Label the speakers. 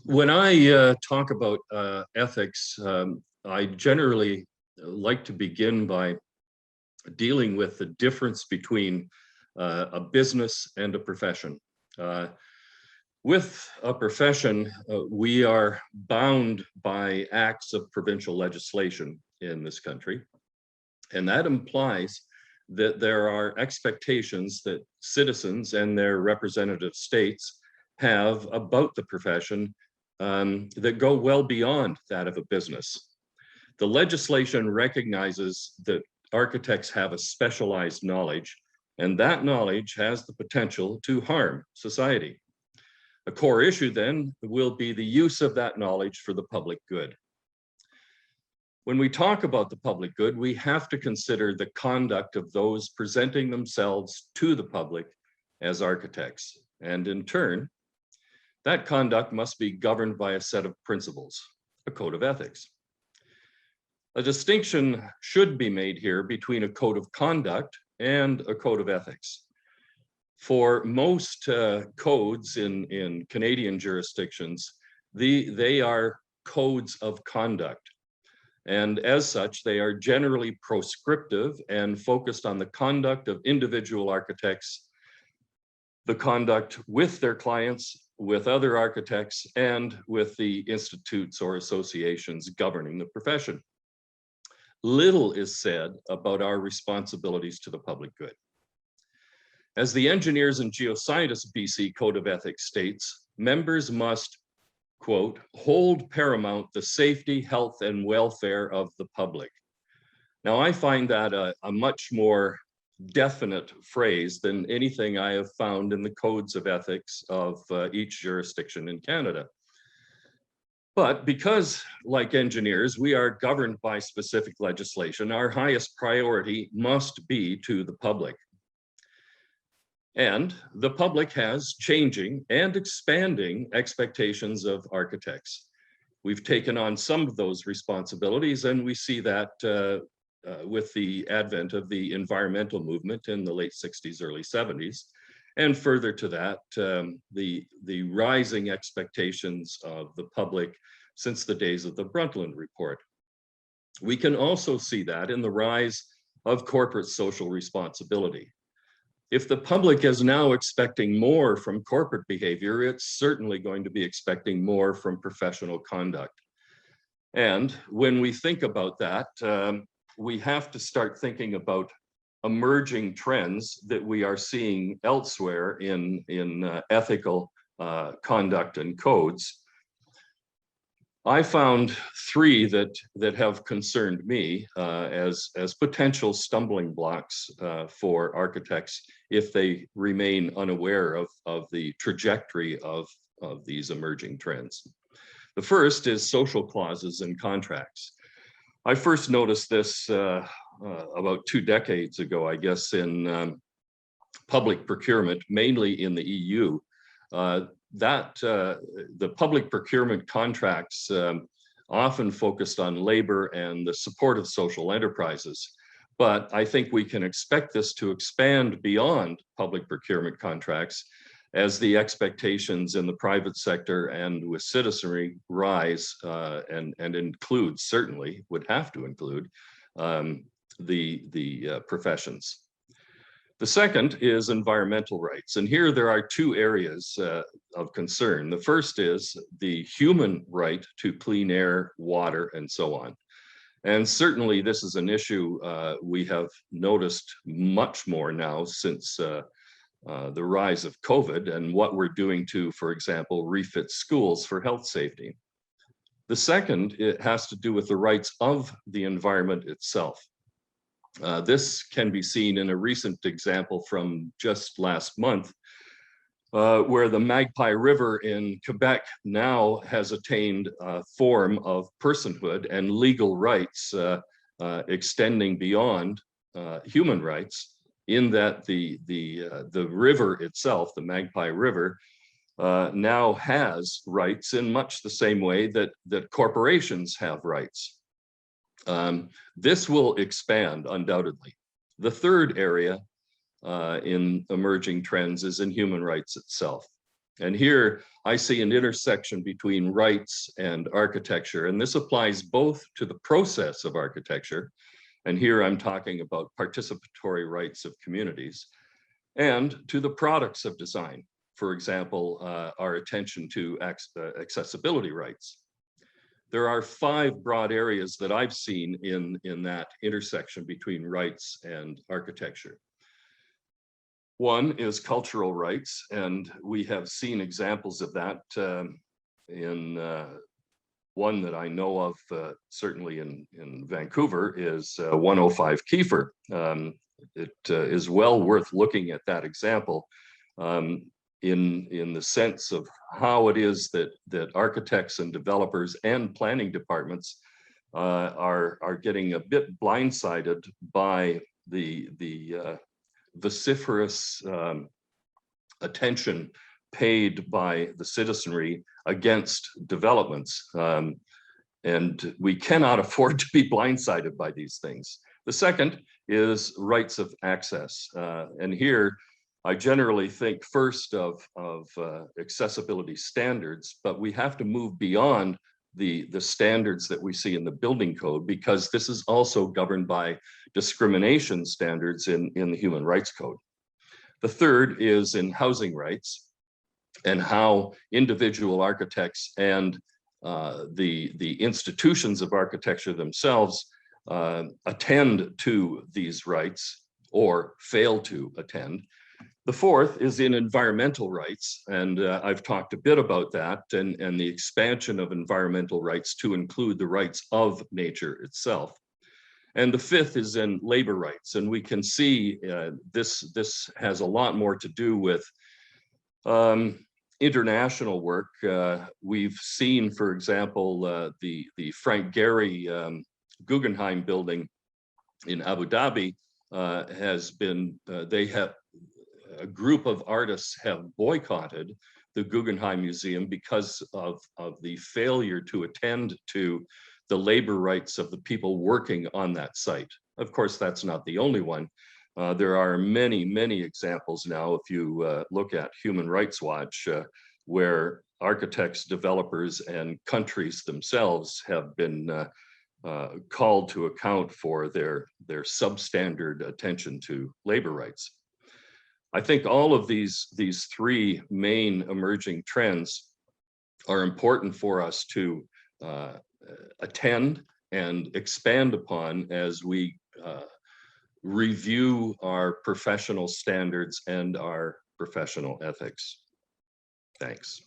Speaker 1: When I talk about ethics, I generally like to begin by dealing with the difference between a business and a profession. Uh, with a profession, we are bound by acts of provincial legislation in this country, and that implies that there are expectations that citizens and their representative states have about the profession that go well beyond that of a business. The legislation recognizes that architects have a specialized knowledge, and that knowledge has the potential to harm society. A core issue then will be the use of that knowledge for the public good. When we talk about the public good, we have to consider the conduct of those presenting themselves to the public as architects. And in turn, that conduct must be governed by a set of principles, a code of ethics. A distinction should be made here between a code of conduct and a code of ethics. For most codes in Canadian jurisdictions, they are codes of conduct. And as such, they are generally proscriptive and focused on the conduct of individual architects, the conduct with their clients, with other architects, and with the institutes or associations governing the profession. Little is said about our responsibilities to the public good. As the Engineers and Geoscientists BC Code of Ethics states, members must, quote, hold paramount the safety, health, and welfare of the public. Now, I find that a much more definite phrase than anything I have found in the codes of ethics of each jurisdiction in Canada. But because, like engineers, we are governed by specific legislation, our highest priority must be to the public. And the public has changing and expanding expectations of architects. We've taken on some of those responsibilities, and we see that with the advent of the environmental movement in the late 60s, early 70s. And further to that, the rising expectations of the public since the days of the Brundtland Report. We can also see that in the rise of corporate social responsibility. If the public is now expecting more from corporate behavior, it's certainly going to be expecting more from professional conduct. And when we think about that, we have to start thinking about emerging trends that we are seeing elsewhere in ethical conduct and codes. I found three that have concerned me as potential stumbling blocks for architects if they remain unaware of the trajectory of these emerging trends. The first is social clauses in contracts. I first noticed this about 2 decades ago, I guess, in public procurement, mainly in the EU. The public procurement contracts often focused on labor and the support of social enterprises. But I think we can expect this to expand beyond public procurement contracts as the expectations in the private sector and with citizenry rise and include, certainly would have to include, the professions. The second is environmental rights. And here there are 2 areas of concern. The first is the human right to clean air, water, and so on. And certainly this is an issue we have noticed much more now since the rise of COVID and what we're doing to, for example, refit schools for health safety. The second, it has to do with the rights of the environment itself. This can be seen in a recent example from just last month, where the Magpie River in Quebec now has attained a form of personhood and legal rights extending beyond human rights, in that the river itself, the Magpie River, now has rights in much the same way that corporations have rights. This will expand undoubtedly. The third area in emerging trends is in human rights itself. And here I see an intersection between rights and architecture, and this applies both to the process of architecture, and here I'm talking about participatory rights of communities, and to the products of design. For example, our attention to accessibility rights. There are 5 broad areas that I've seen in that intersection between rights and architecture. One is cultural rights, and we have seen examples of that in one that I know of, certainly in Vancouver, is 105 Kiefer. It is well worth looking at that example in the sense of how it is that architects and developers and planning departments are getting a bit blindsided by the vociferous attention paid by the citizenry against developments. And we cannot afford to be blindsided by these things. The second is rights of access. And here, I generally think first of accessibility standards, but we have to move beyond the standards that we see in the building code, because this is also governed by discrimination standards in the Human Rights Code. The third is in housing rights and how individual architects and the institutions of architecture themselves attend to these rights or fail to attend. The fourth is in environmental rights, and I've talked a bit about that and the expansion of environmental rights to include the rights of nature itself. And the fifth is in labor rights, and we can see this has a lot more to do with international work. We've seen, for example, the Frank Gehry Guggenheim building in Abu Dhabi has been, a group of artists have boycotted the Guggenheim Museum because of the failure to attend to the labor rights of the people working on that site. Of course, that's not the only one. There are many, many examples now, if you look at Human Rights Watch, where architects, developers, and countries themselves have been called to account for their substandard attention to labor rights. I think all of these 3 main emerging trends are important for us to attend and expand upon as we review our professional standards and our professional ethics. Thanks.